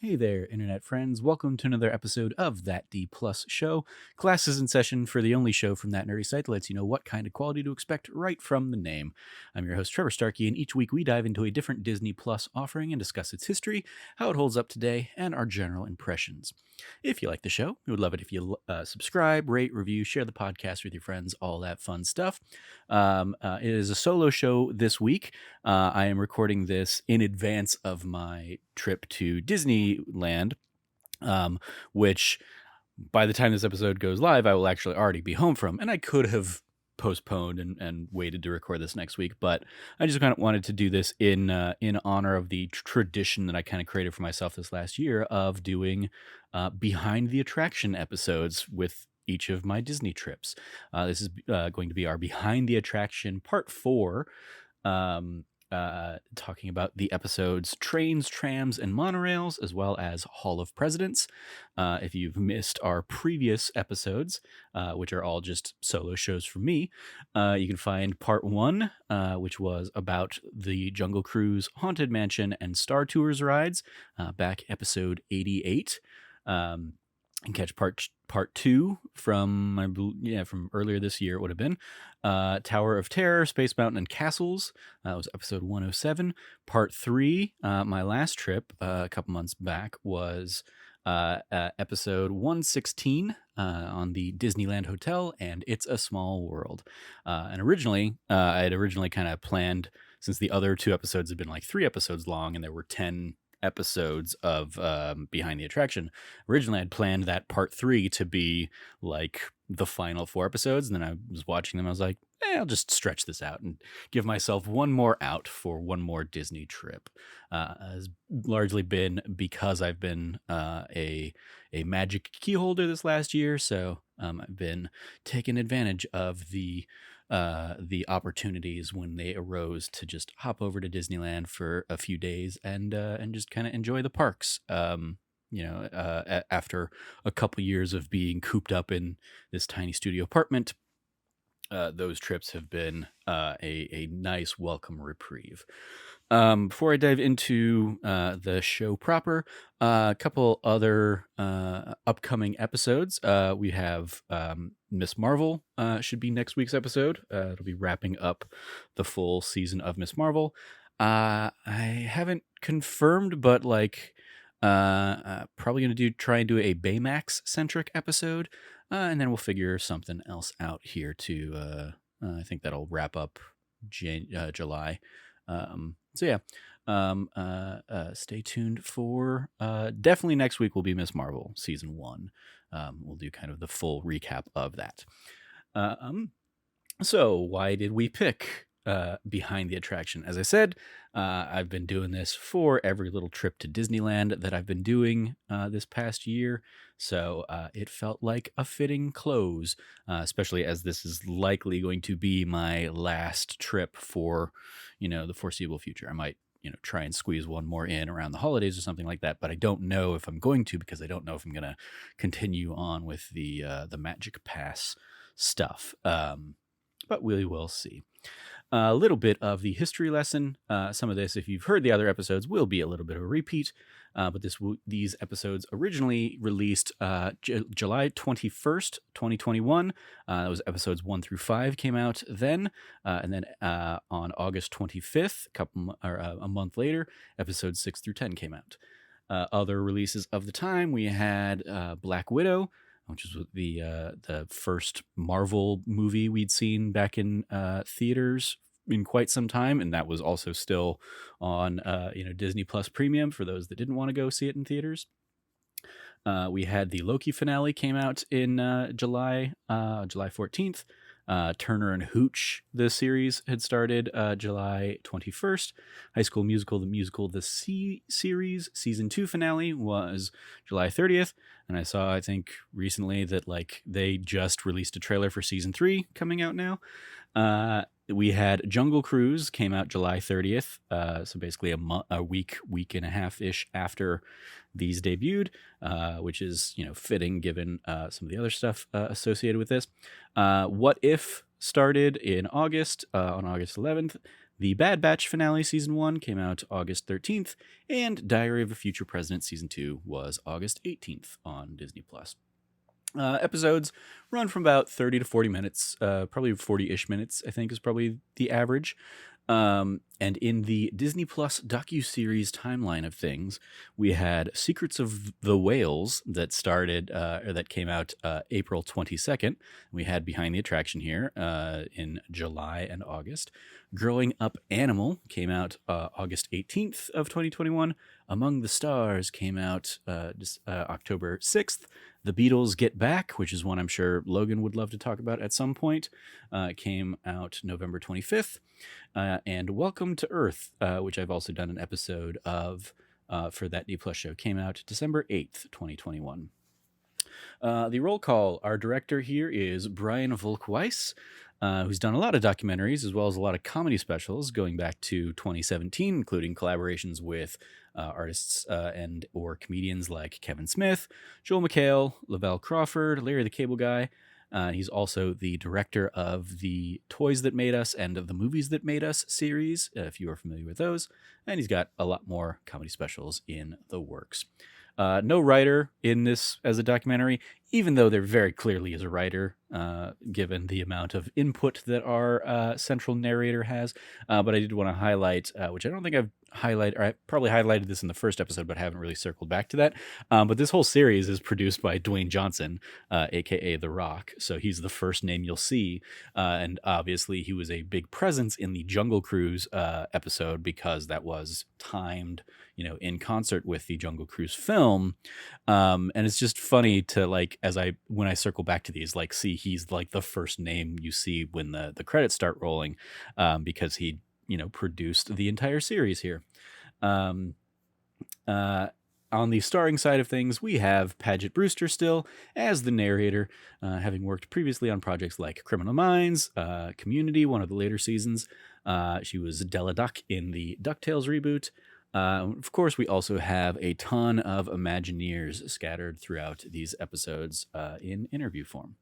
Hey there, internet friends. Welcome to another episode of That D Plus Show. Class is in session for the only show from that nerdy site that lets you know what kind of quality to expect right from the name. I'm your host, Trevor Starkey, and each week we dive into a different Disney Plus offering and discuss its history, how it holds up today, and our general impressions. If you like the show, we would love it if you subscribe, rate, review, share the podcast with your friends, all that fun stuff. It is a solo show this week. I am recording this in advance of my trip to Disneyland, which by the time this episode goes live, I will actually already be home from. And I could have postponed and waited to record this next week, but I just kind of wanted to do this in honor of the tradition that I kind of created for myself this last year of doing behind the attraction episodes with each of my Disney trips. This is going to be our behind the attraction part 4. Talking about the episodes Trains, Trams, and Monorails, as well as Hall of Presidents. If you've missed our previous episodes, which are all just solo shows from me, you can find part 1, which was about the Jungle Cruise, Haunted Mansion, and Star Tours rides, back episode 88. And catch part 2 from earlier this year. It would have been Tower of Terror, Space Mountain, and Castles. That was episode 107. Part 3, my last trip a couple months back, was episode 116 on the Disneyland Hotel and It's a Small World. And originally, I had kind of planned, since the other 2 episodes had been like 3 episodes long and there were 10 episodes of Behind the Attraction. Originally, I'd planned that part 3 to be like the final 4 episodes, and then I was watching them. I was like, I'll just stretch this out and give myself one more out for one more Disney trip. Has largely been because I've been a magic key holder this last year, so I've been taking advantage of the opportunities when they arose to just hop over to Disneyland for a few days and just kind of enjoy the parks. After a couple years of being cooped up in this tiny studio apartment, those trips have been a nice welcome reprieve. Before I dive into the show proper, a couple other upcoming episodes. We have Miss Marvel should be next week's episode. It'll be wrapping up the full season of Miss Marvel. I haven't confirmed, but probably going to try and do a Baymax centric episode, and then we'll figure something else out here too. I think that'll wrap up July. Stay tuned for definitely next week will be Miss Marvel season 1. We'll do kind of the full recap of that. So why did we pick Behind the Attraction? As I said, I've been doing this for every little trip to Disneyland that I've been doing this past year, so it felt like a fitting close, especially as this is likely going to be my last trip for the foreseeable future. I might try and squeeze one more in around the holidays or something like that, but I don't know if I'm going to, because I don't know if I'm going to continue on with the Magic Pass stuff. But we will see. A little bit of the history lesson. Some of this, if you've heard the other episodes, will be a little bit of a repeat. But these episodes originally released July 21st, 2021. That was episodes 1 through 5 came out then. And then on August 25th, a month later, episodes 6 through 10 came out. Other releases of the time, we had Black Widow, which is the first Marvel movie we'd seen back in theaters in quite some time, and that was also still on Disney Plus Premium for those that didn't want to go see it in theaters. We had the Loki finale came out in July 14th. Turner and Hooch, the series, had started July 21st. High School Musical, the series season 2 finale was July 30th. And I saw, I think recently that they just released a trailer for season 3 coming out now. We had Jungle Cruise came out July 30th. So basically a week and a half-ish after these debuted, which is, fitting given some of the other stuff associated with this. What If started in August, on August 11th. The Bad Batch finale season 1 came out August 13th, and Diary of a Future President season 2 was August 18th on Disney Plus. Episodes run from about 30 to 40 minutes, probably 40-ish minutes, I think is probably the average. And in the Disney Plus docuseries timeline of things, we had Secrets of the Whales that started, or that came out April 22nd. We had Behind the Attraction here in July and August. Growing Up Animal came out August 18th of 2021. Among the Stars came out October 6th. The Beatles Get Back, which is one I'm sure Logan would love to talk about at some point, came out November 25th. And Welcome to Earth, which I've also done an episode of for that D Plus show, came out December 8th, 2021. The roll call, our director here is Brian Volk-Weiss, who's done a lot of documentaries as well as a lot of comedy specials going back to 2017, including collaborations with artists and or comedians like Kevin Smith, Joel McHale, Lavelle Crawford, Larry the Cable Guy. He's also the director of the Toys That Made Us and of the Movies That Made Us series, if you are familiar with those. And he's got a lot more comedy specials in the works. No writer in this as a documentary, even though there very clearly is a writer, given the amount of input that our central narrator has. But I did want to highlight, which I don't think I've highlighted, or I probably highlighted this in the first episode, but haven't really circled back to that. But this whole series is produced by Dwayne Johnson, aka The Rock. So he's the first name you'll see. And obviously he was a big presence in the Jungle Cruise episode because that was timed, in concert with the Jungle Cruise film. And it's just funny to when I circle back to these, see he's like the first name you see when the credits start rolling, because he, produced the entire series here. On the starring side of things, we have Paget Brewster still as the narrator, having worked previously on projects like Criminal Minds, Community, one of the later seasons. She was Della Duck in the DuckTales reboot. Of course, we also have a ton of Imagineers scattered throughout these episodes in interview form.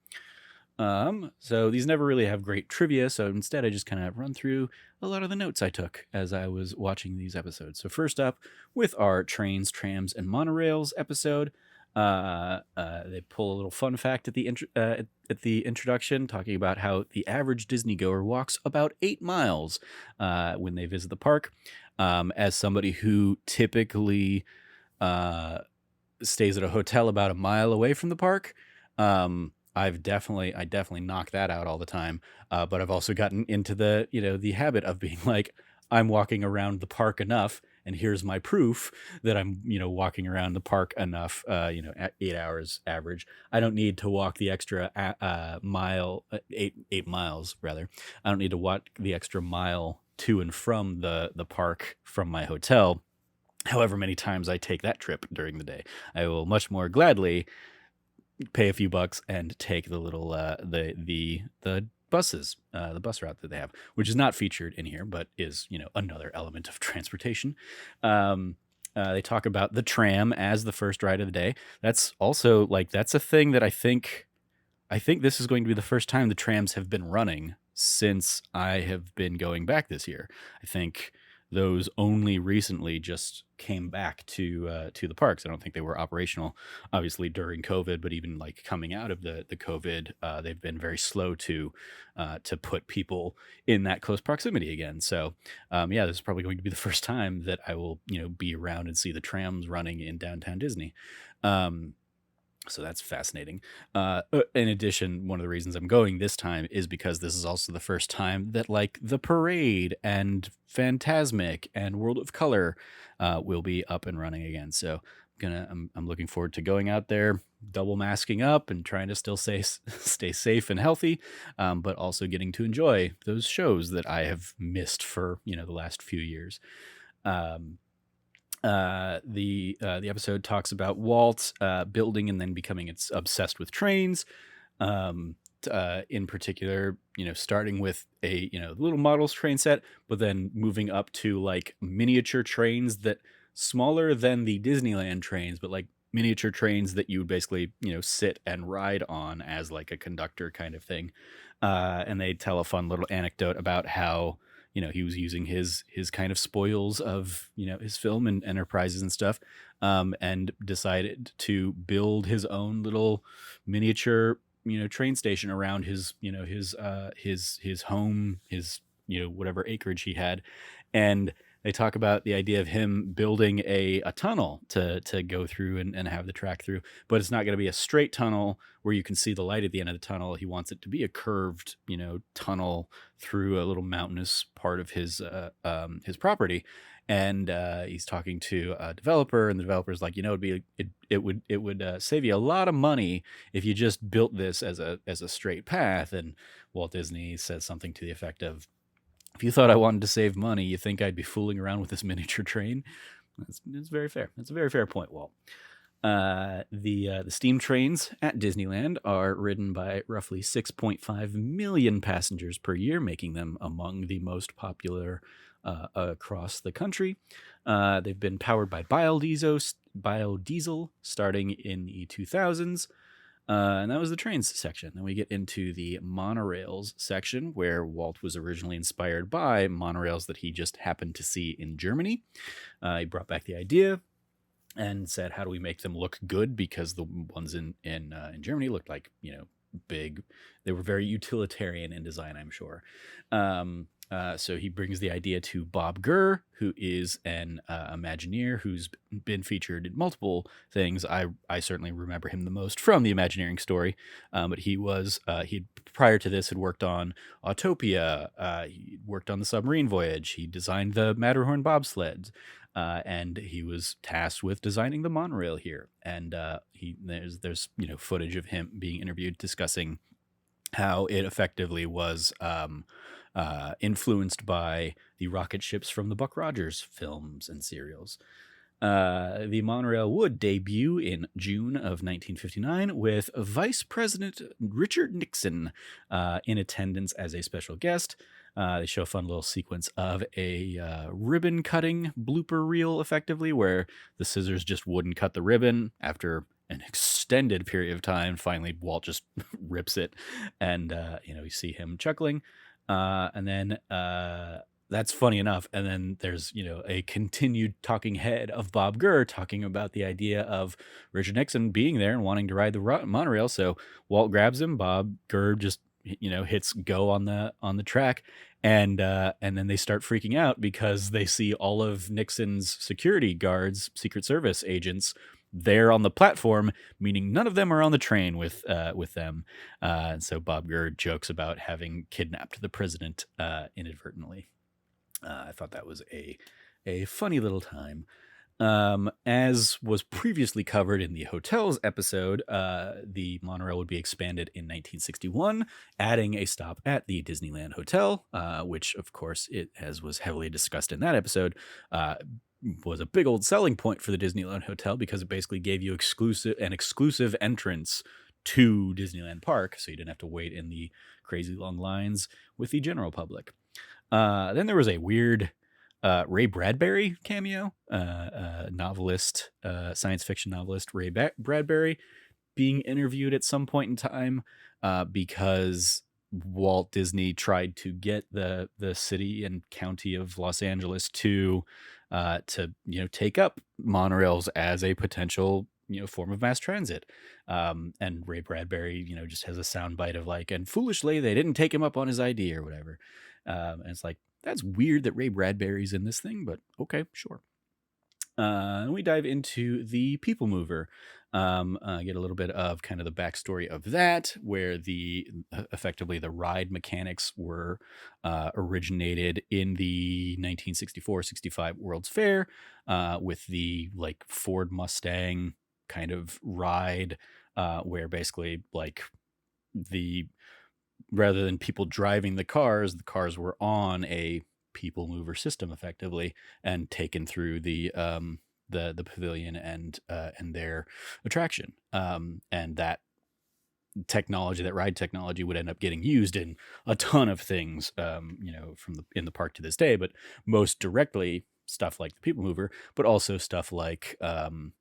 So these never really have great trivia, so instead I just kind of run through a lot of the notes I took as I was watching these episodes. So first up, with our Trains, Trams, and Monorails episode, they pull a little fun fact at the introduction, talking about how the average Disney goer walks about 8 miles when they visit the park. As somebody who typically stays at a hotel about a mile away from the park, I definitely knock that out all the time. But I've also gotten into the habit of being like, I'm walking around the park enough, and here's my proof that I'm, walking around the park enough, at 8 hours average. I don't need to walk the extra mile, 8 miles rather. I don't need to walk the extra mile to and from the park from my hotel. However many times I take that trip during the day, I will much more gladly pay a few bucks and take the little the buses, the bus route that they have, which is not featured in here, but is another element of transportation. They talk about the tram as the first ride of the day. That's also that's a thing that I think this is going to be the first time the trams have been running since I have been going back this year. I think those only recently just came back to the parks. I don't think they were operational, obviously, during COVID, but even coming out of the COVID, they've been very slow to put people in that close proximity again. So, this is probably going to be the first time that I will, be around and see the trams running in downtown Disney. So that's fascinating. In addition, one of the reasons I'm going this time is because this is also the first time that the Parade and Phantasmic and World of Color will be up and running again. So I'm looking forward to going out there, double masking up and trying to still stay safe and healthy, but also getting to enjoy those shows that I have missed for the last few years. The episode talks about Walt building and then becoming obsessed with trains. In particular, starting with a little models train set, but then moving up to miniature trains that smaller than the Disneyland trains, but miniature trains that you would basically sit and ride on as a conductor kind of thing. And they tell a fun little anecdote about how he was using his kind of spoils of his film and enterprises and stuff, and decided to build his own little miniature train station around his home, his whatever acreage he had. And they talk about the idea of him building a tunnel to go through and have the track through, but it's not going to be a straight tunnel where you can see the light at the end of the tunnel. He wants it to be a curved tunnel through a little mountainous part of his property. And he's talking to a developer, and the developer's like, it would save you a lot of money if you just built this as a straight path. And Walt Disney says something to the effect of, if you thought I wanted to save money, you think I'd be fooling around with this miniature train? It's very fair. It's a very fair point, Walt. The steam trains at Disneyland are ridden by roughly 6.5 million passengers per year, making them among the most popular across the country. They've been powered by biodiesel starting in the 2000s. And that was the trains section. Then we get into the monorails section, where Walt was originally inspired by monorails that he just happened to see in Germany. He brought back the idea and said, how do we make them look good? Because the ones in Germany looked like, big. They were very utilitarian in design, I'm sure. So he brings the idea to Bob Gurr, who is an Imagineer who's been featured in multiple things. I certainly remember him the most from the Imagineering story, but he prior to this had worked on Autopia. He worked on the submarine voyage. He designed the Matterhorn bobsleds, and he was tasked with designing the monorail here. And there's footage of him being interviewed discussing how it effectively was influenced by the rocket ships from the Buck Rogers films and serials. The monorail would debut in June of 1959 with Vice President Richard Nixon in attendance as a special guest. They show a fun little sequence of a ribbon cutting blooper reel, effectively, where the scissors just wouldn't cut the ribbon after an extended period of time. Finally, Walt just rips it, and you see him chuckling. And then that's funny enough. And then there's, a continued talking head of Bob Gurr talking about the idea of Richard Nixon being there and wanting to ride the monorail. So Walt grabs him. Bob Gurr just, hits go on the track. And then they start freaking out because they see all of Nixon's security guards, Secret Service agents, there on the platform, meaning none of them are on the train with them. And so Bob Gurr jokes about having kidnapped the president inadvertently. I thought that was a funny little time. As was previously covered in the hotels episode, the monorail would be expanded in 1961, adding a stop at the Disneyland Hotel, which, of course, as was heavily discussed in that episode, was a big old selling point for the Disneyland Hotel, because it basically gave you exclusive entrance to Disneyland Park, so you didn't have to wait in the crazy long lines with the general public. Then there was a weird Ray Bradbury cameo, novelist, science fiction novelist Ray Bradbury, being interviewed at some point in time because Walt Disney tried to get the city and county of Los Angeles to take up monorails as a potential form of mass transit. And Ray Bradbury just has a soundbite of like, and foolishly they didn't take him up on his idea or whatever. And it's like, that's weird that Ray Bradbury's in this thing, but okay, sure. And we dive into the People Mover. Get a little bit of kind of the backstory of that, where effectively the ride mechanics were originated in the 1964-65 World's Fair with the like Ford Mustang kind of ride, where basically like rather than people driving the cars were on a People Mover system effectively and taken through the pavilion and their attraction. And that technology, that ride technology, would end up getting used in a ton of things, in the park to this day, but most directly stuff like the People Mover, but also stuff like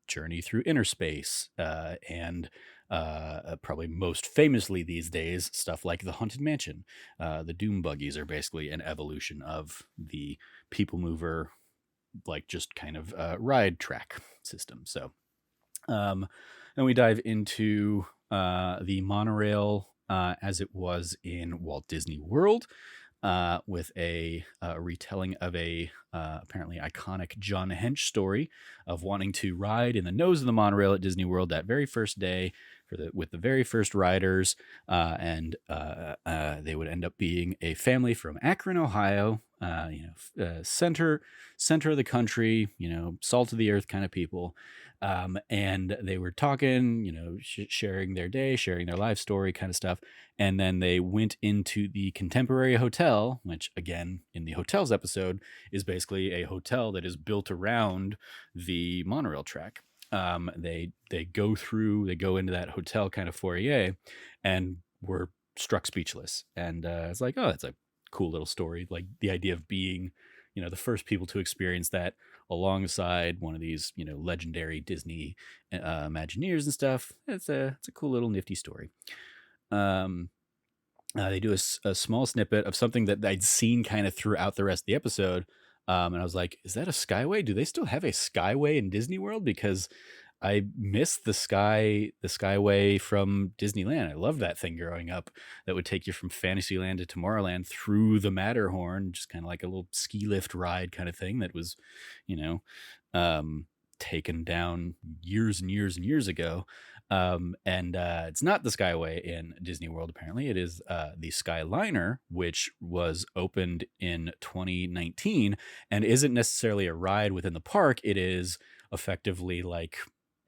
Journey Through Inner Space and Probably most famously these days, stuff like the Haunted Mansion. The Doom buggies are basically an evolution of the People Mover, like just kind of ride track system. So then we dive into the monorail as it was in Walt Disney World, with a retelling of a apparently iconic John Hench story of wanting to ride in the nose of the monorail at Disney World that very first day with the very first riders, and they would end up being a family from Akron, Ohio. Center of the country, salt of the earth kind of people. And they were talking, sharing their day, sharing their life story kind of stuff. And then they went into the Contemporary Hotel, which again, in the hotels episode, is basically a hotel that is built around the monorail track. They go into that hotel kind of foyer, and were struck speechless. And it's like, oh, that's a cool little story. Like the idea of being, the first people to experience that alongside one of these, legendary Disney Imagineers and stuff. It's a cool little nifty story. They do a small snippet of something that I'd seen kind of throughout the rest of the episode. And I was like, is that a Skyway? Do they still have a Skyway in Disney World? Because I missed the Skyway from Disneyland. I loved that thing growing up that would take you from Fantasyland to Tomorrowland through the Matterhorn, just kind of like a little ski lift ride kind of thing that was, taken down years and years and years ago. And it's not the Skyway in Disney World, apparently. It is the Skyliner, which was opened in 2019 and isn't necessarily a ride within the park. It is effectively like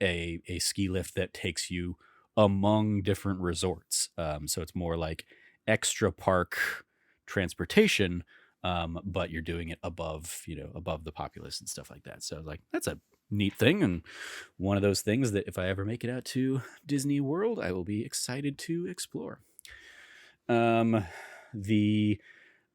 a ski lift that takes you among different resorts. So it's more like extra park transportation, but you're doing it above the populace and stuff like that. So I was like, that's a neat thing, and one of those things that if I ever make it out to Disney World, I will be excited to explore. The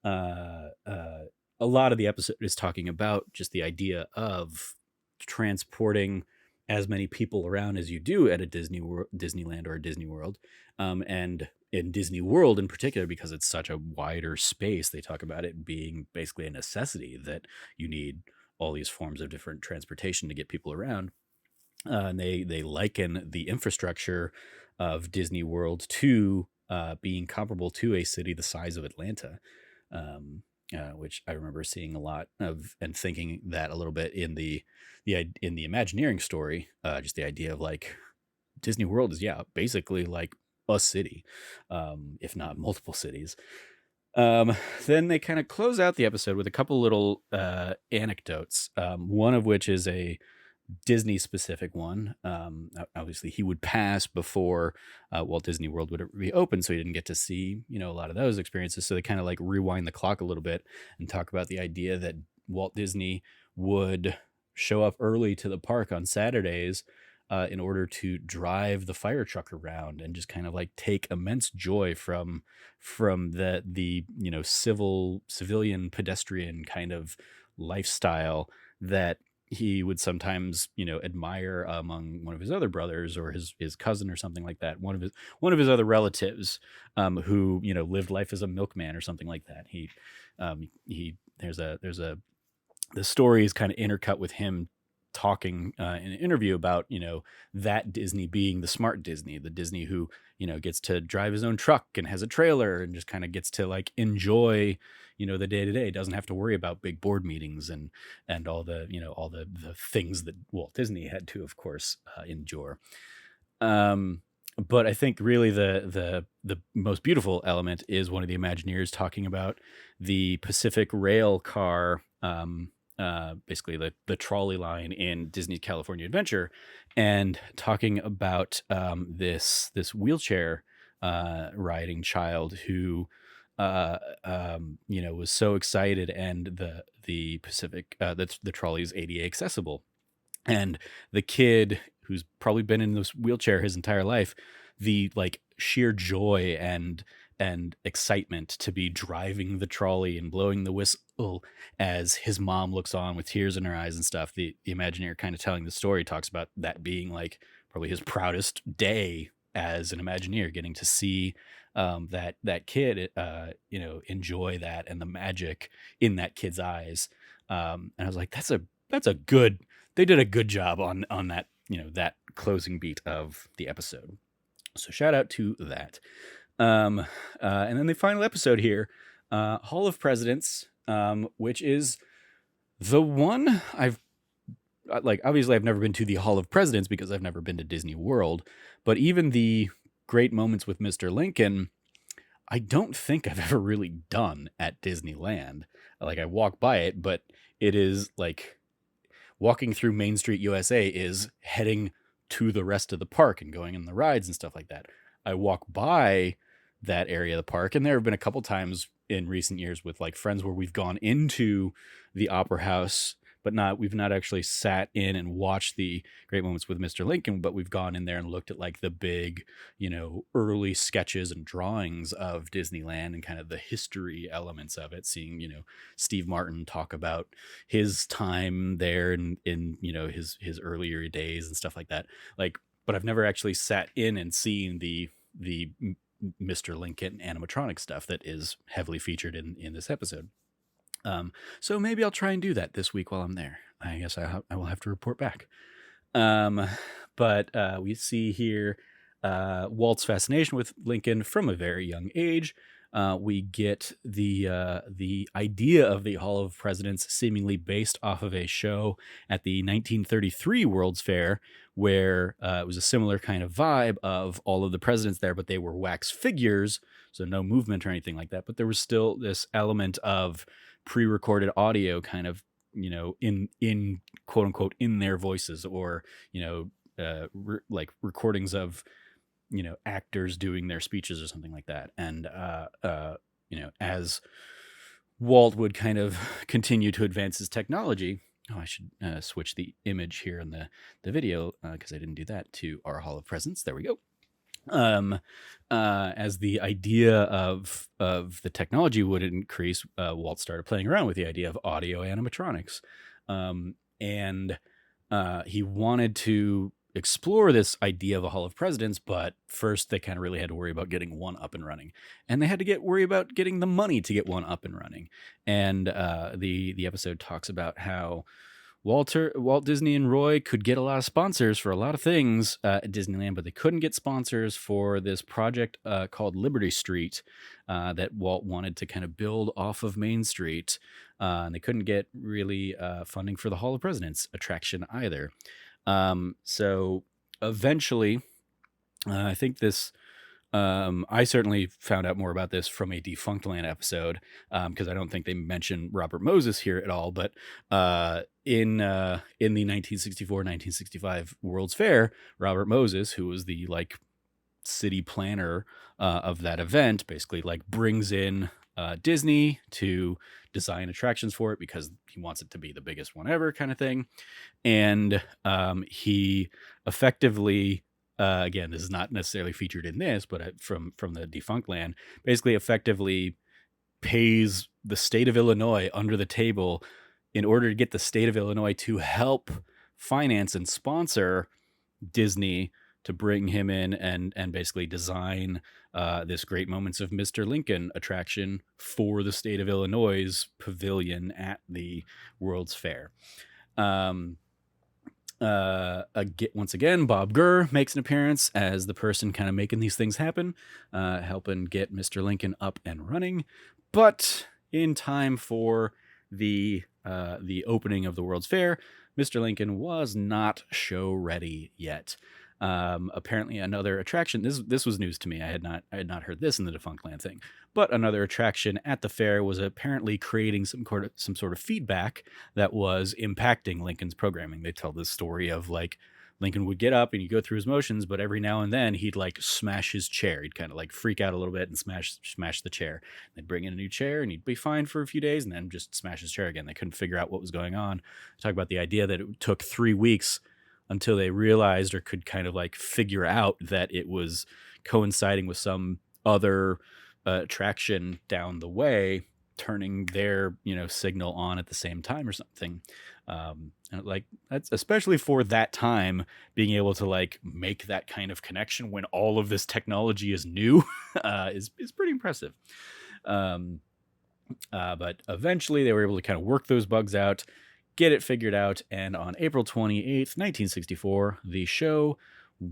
A lot of the episode is talking about just the idea of transporting as many people around as you do at a Disneyland or a Disney World, and in Disney World in particular, because it's such a wider space, they talk about it being basically a necessity that you need all these forms of different transportation to get people around. And they liken the infrastructure of Disney World to being comparable to a city the size of Atlanta, which I remember seeing a lot of and thinking that a little bit in the Imagineering story. Just the idea of like Disney World is basically like a city, if not multiple cities. Then they kind of close out the episode with a couple little anecdotes, one of which is a Disney specific one. Obviously, he would pass before Walt Disney World would be open, so he didn't get to see a lot of those experiences. So they kind of like rewind the clock a little bit and talk about the idea that Walt Disney would show up early to the park on Saturdays in order to drive the fire truck around and just kind of like take immense joy from the civilian pedestrian kind of lifestyle that he would sometimes admire among one of his other brothers or his cousin or something like that, one of his other relatives, who lived life as a milkman or something like that. The story is kind of intercut with him talking in an interview about that Disney being the smart Disney, the Disney who gets to drive his own truck and has a trailer and just kind of gets to like enjoy the day to day, doesn't have to worry about big board meetings and all the all the things that Walt Disney had to, of course, endure. But I think really the most beautiful element is one of the Imagineers talking about the Pacific Rail car, basically the trolley line in Disney's California Adventure, and talking about this wheelchair riding child who was so excited, and the Pacific the trolley is ADA accessible, and the kid who's probably been in this wheelchair his entire life, the like sheer joy and excitement to be driving the trolley and blowing the whistle as his mom looks on with tears in her eyes and stuff. The Imagineer kind of telling the story talks about that being like probably his proudest day as an Imagineer, getting to see that kid, enjoy that and the magic in that kid's eyes. And I was like, that's a good. They did a good job on that, that closing beat of the episode. So shout out to that. And then the final episode here, Hall of Presidents, which is the one I've like. Obviously, I've never been to the Hall of Presidents because I've never been to Disney World. But even the great moments with Mr. Lincoln, I don't think I've ever really done at Disneyland. Like, I walk by it, but it is like walking through Main Street USA is heading to the rest of the park and going in the rides and stuff like that. I walk by that area of the park, and there have been a couple times in recent years with like friends where we've gone into the Opera House, but we've not actually sat in and watched the great moments with Mr. Lincoln, but we've gone in there and looked at like the big, early sketches and drawings of Disneyland and kind of the history elements of it, seeing, Steve Martin talk about his time there and in, his earlier days and stuff like that. Like, but I've never actually sat in and seen the Mr. Lincoln animatronic stuff that is heavily featured in this episode. So maybe I'll try and do that this week while I'm there. I guess I will have to report back. But we see here Walt's fascination with Lincoln from a very young age. We get the idea of the Hall of Presidents seemingly based off of a show at the 1933 World's Fair, where it was a similar kind of vibe of all of the presidents there, but they were wax figures, so no movement or anything like that. But there was still this element of pre-recorded audio kind of, in quote unquote, in their voices, or, like recordings of, actors doing their speeches or something like that. And, as Walt would kind of continue to advance his technology. Oh, I should switch the image here in the video because I didn't do that, to our Hall of Presidents. There we go. As the idea of the technology would increase, Walt started playing around with the idea of audio animatronics. And he wanted to explore this idea of a Hall of Presidents, but first they kind of really had to worry about getting one up and running, and they had to worry about getting the money to get one up and running. And the episode talks about how Walt Disney and Roy could get a lot of sponsors for a lot of things at Disneyland, but they couldn't get sponsors for this project called Liberty Street that Walt wanted to kind of build off of Main Street. And they couldn't get really funding for the Hall of Presidents attraction either. So eventually, I think this... I certainly found out more about this from a Defunctland episode, because I don't think they mention Robert Moses here at all. But in the 1964-1965 World's Fair, Robert Moses, who was the like city planner of that event, basically like brings in Disney to design attractions for it because he wants it to be the biggest one ever, kind of thing. And he effectively... again, this is not necessarily featured in this, but from the Defunctland, basically effectively pays the state of Illinois under the table in order to get the state of Illinois to help finance and sponsor Disney to bring him in and basically design this Great Moments of Mr. Lincoln attraction for the state of Illinois' pavilion at the World's Fair. Once again, Bob Gurr makes an appearance as the person kind of making these things happen, helping get Mr. Lincoln up and running. But in time for the opening of the World's Fair, Mr. Lincoln was not show ready yet. Apparently another attraction, this was news to me. I had not heard this in the Defunctland thing, but another attraction at the fair was apparently creating some sort of feedback that was impacting Lincoln's programming. They tell this story of like Lincoln would get up and he'd go through his motions, but every now and then he'd like smash his chair. He'd kind of like freak out a little bit and smash the chair. They'd bring in a new chair and he'd be fine for a few days and then just smash his chair again. They couldn't figure out what was going on. Talk about the idea that it took 3 weeks until they realized or could kind of like figure out that it was coinciding with some other attraction down the way, turning their, signal on at the same time or something. And like that's especially for that time, being able to like make that kind of connection when all of this technology is new, is pretty impressive. Um, but eventually they were able to kind of work those bugs out, get it figured out, and on April 28th, 1964, the show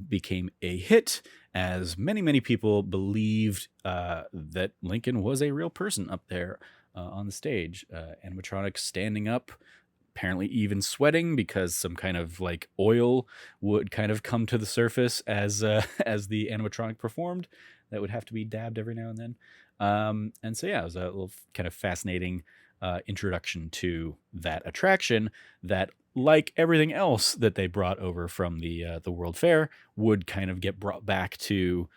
became a hit as many people believed that Lincoln was a real person up there on the stage. Animatronics standing up, apparently even sweating because some kind of like oil would kind of come to the surface as as the animatronic performed. That would have to be dabbed every now and then. And so yeah, it was a little kind of fascinating introduction to that attraction that, like everything else that they brought over from the World Fair, would kind of get brought back to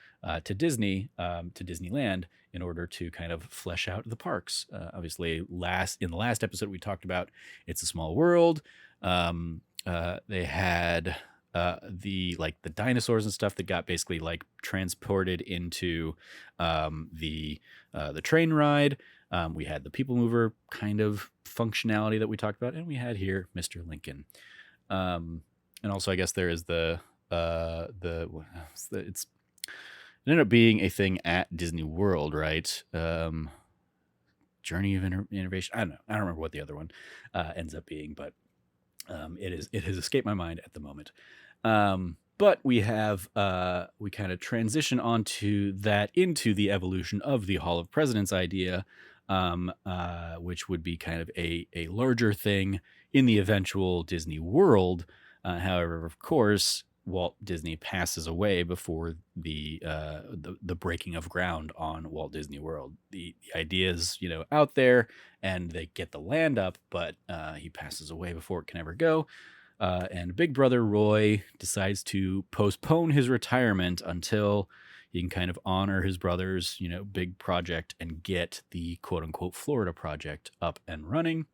Disney, to Disneyland, in order to kind of flesh out the parks. Obviously, in the last episode we talked about It's a Small World. They had the dinosaurs and stuff that got basically like transported into the train ride. We had the People Mover kind of functionality that we talked about, and we had here Mr. Lincoln. And also, I guess there is it ended up being a thing at Disney World, right? Journey of Innovation. I don't know. I don't remember what the other one ends up being, but it has escaped my mind at the moment. But we kind of transition onto that into the evolution of the Hall of Presidents idea, which would be kind of a larger thing in the eventual Disney World. However, of course, Walt Disney passes away before the breaking of ground on Walt Disney World. The idea is, out there, and they get the land up, but he passes away before it can ever go. And Big Brother Roy decides to postpone his retirement until he can kind of honor his brother's, big project and get the quote unquote Florida project up and running.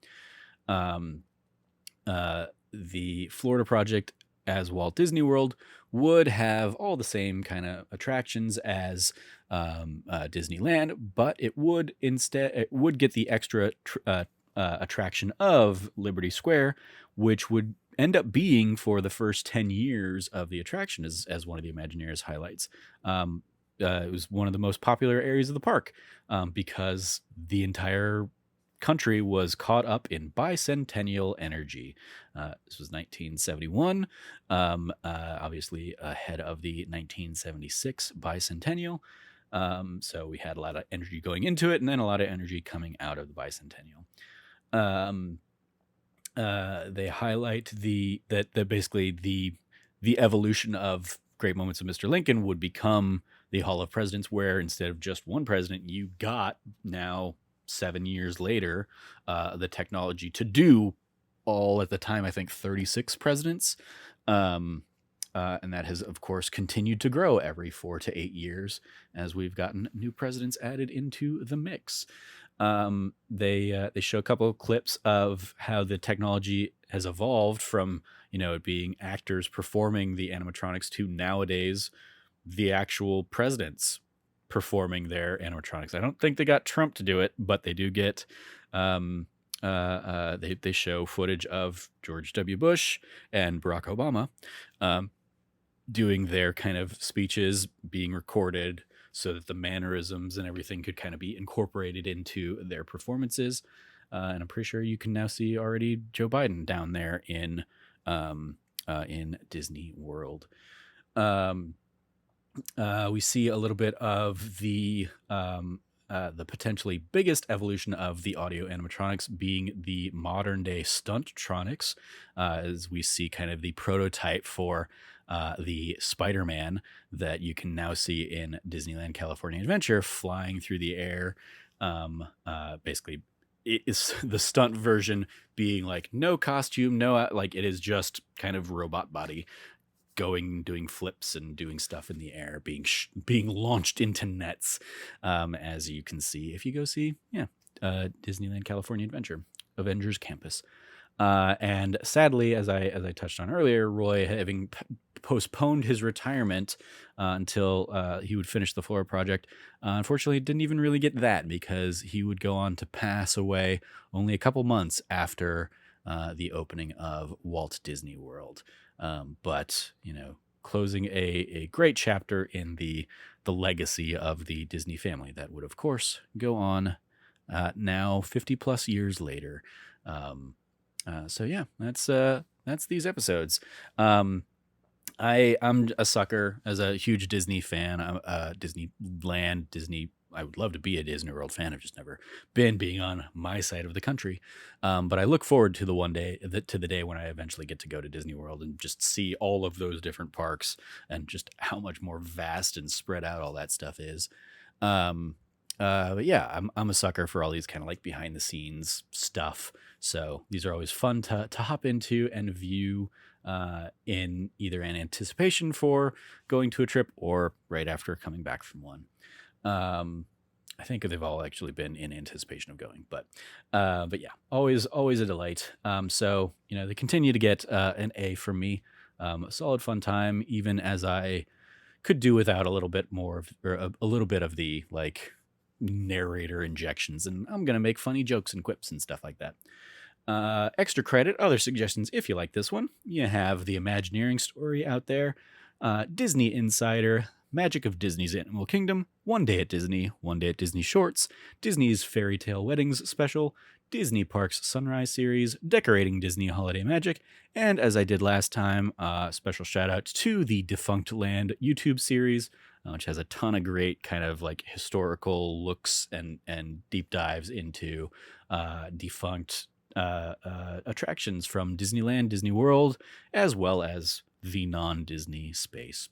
The Florida project, as Walt Disney World, would have all the same kind of attractions as Disneyland, but it would get the extra attraction of Liberty Square, which would end up being for the first 10 years of the attraction, as one of the Imagineers highlights. It was one of the most popular areas of the park because the entire country was caught up in bicentennial energy. This was 1971, obviously ahead of the 1976 bicentennial. So we had a lot of energy going into it, and then a lot of energy coming out of the bicentennial. They highlight that basically the evolution of Great Moments of Mr. Lincoln would become the Hall of Presidents, where instead of just one president, you got now 7 years later the technology to do all, at the time, I think 36 presidents. And that has, of course, continued to grow every 4 to 8 years as we've gotten new presidents added into the mix. They show a couple of clips of how the technology has evolved from, it being actors performing the animatronics to nowadays the actual presidents performing their animatronics. I don't think they got Trump to do it, but they do get they show footage of George W. Bush and Barack Obama doing their kind of speeches, being recorded so that the mannerisms and everything could kind of be incorporated into their performances. And I'm pretty sure you can now see already Joe Biden down there in Disney World. We see a little bit of the potentially biggest evolution of the audio animatronics being the modern day Stunttronics, as we see kind of the prototype for the Spider-Man that you can now see in Disneyland California Adventure flying through the air. Basically, it is the stunt version being like no costume, like it is just kind of robot body doing flips and doing stuff in the air, being launched into nets, as you can see if you go see Disneyland California Adventure, Avengers Campus. And sadly, as I touched on earlier, Roy, having postponed his retirement until he would finish the Florida project, unfortunately didn't even really get that, because he would go on to pass away only a couple months after the opening of Walt Disney World. But closing a great chapter in the legacy of the Disney family that would, of course, go on now 50 plus years later. So yeah, that's these episodes. I'm a sucker as a huge Disney fan. I'm Disneyland, Disney. I would love to be a Disney World fan. I've just never been, being on my side of the country. But I look forward to the day when I eventually get to go to Disney World and just see all of those different parks and just how much more vast and spread out all that stuff is. But yeah, I'm a sucker for all these kind of like behind the scenes stuff. So these are always fun to hop into and view in either in anticipation for going to a trip or right after coming back from one. I think they've all actually been in anticipation of going, but yeah, always a delight. So they continue to get an A from me. A solid fun time, even as I could do without a little bit more or a little bit of the like narrator injections, and I'm gonna make funny jokes and quips and stuff like that. Extra credit, other suggestions if you like this one. You have the Imagineering story out there, Disney Insider, Magic of Disney's Animal Kingdom, One Day at Disney, One Day at Disney Shorts, Disney's Fairy Tale Weddings Special, Disney Parks Sunrise Series, Decorating Disney Holiday Magic, and as I did last time, special shout out to the Defunct Land YouTube series, which has a ton of great kind of like historical looks and deep dives into defunct attractions from Disneyland, Disney World, as well as the non-Disney space.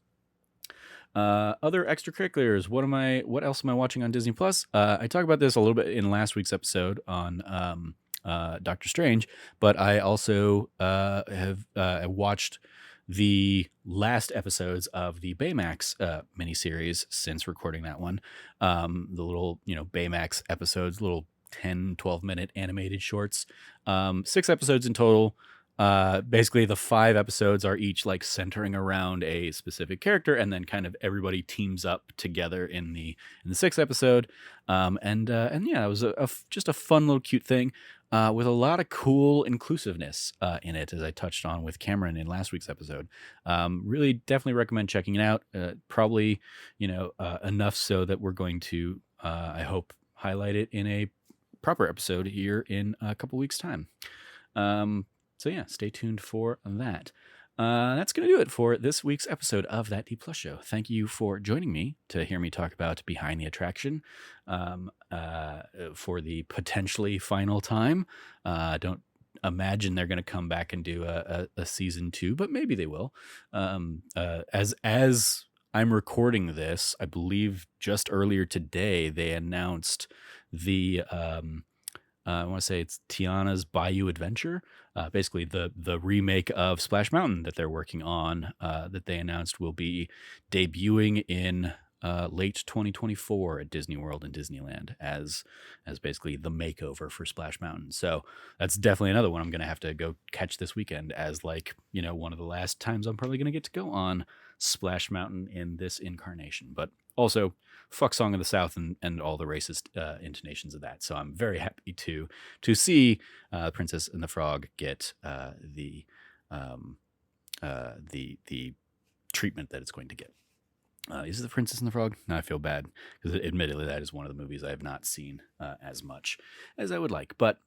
Other extracurriculars. What else am I watching on Disney Plus? I talked about this a little bit in last week's episode on Doctor Strange, but I also have watched the last episodes of the Baymax miniseries since recording that one. The little Baymax episodes, little 10-12 minute animated shorts, 6 episodes in total. Basically the 5 episodes are each like centering around a specific character, and then kind of everybody teams up together in the 6th episode. And yeah, it was just a fun little cute thing with a lot of cool inclusiveness in it, as I touched on with Cameron in last week's episode. Really definitely recommend checking it out. Probably enough so that we're going to I hope highlight it in a proper episode here in a couple weeks time. So yeah, stay tuned for that. That's going to do it for this week's episode of That D Plus Show. Thank you for joining me to hear me talk about Behind the Attraction for the potentially final time. Don't imagine they're going to come back and do a season 2, but maybe they will. As I'm recording this, I believe just earlier today, they announced the I want to say it's Tiana's Bayou Adventure, basically the remake of Splash Mountain that they're working on, that they announced will be debuting in late 2024 at Disney World and Disneyland as basically the makeover for Splash Mountain. So that's definitely another one I'm going to have to go catch this weekend as one of the last times I'm probably going to get to go on Splash Mountain in this incarnation. But also fuck Song of the South and all the racist intonations of that. So I'm very happy to see Princess and the Frog get the treatment that it's going to get. Is it The Princess and the Frog? No, I feel bad because admittedly that is one of the movies I have not seen as much as I would like. But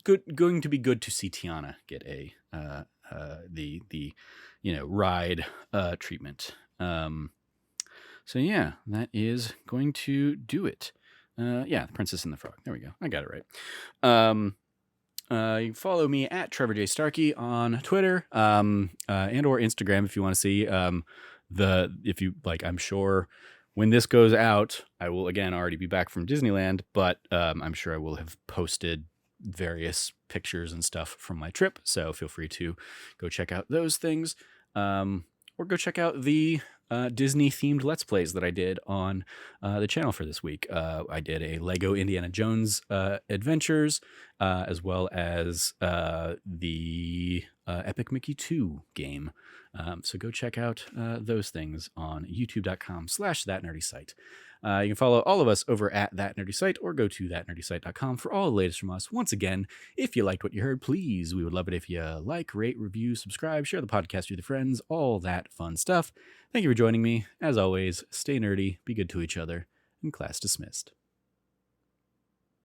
going to be good to see Tiana get the ride treatment. So yeah, that is going to do it. Yeah, The Princess and the Frog. There we go. I got it right. You can follow me at Trevor J. Starkey on Twitter and or Instagram if you want to see if you like. I'm sure when this goes out, I will again already be back from Disneyland, but I'm sure I will have posted various pictures and stuff from my trip. So feel free to go check out those things, or go check out the Disney themed Let's Plays that I did on the channel for this week. I did a Lego Indiana Jones adventures, as well as the the Epic Mickey 2 game. So go check out those things on youtube.com/thatnerdysite. You can follow all of us over at That Nerdy Site or go to thatnerdysite.com for all the latest from us. Once again, if you liked what you heard, please, we would love it if you like, rate, review, subscribe, share the podcast with your friends, all that fun stuff. Thank you for joining me. As always, stay nerdy, be good to each other, and class dismissed.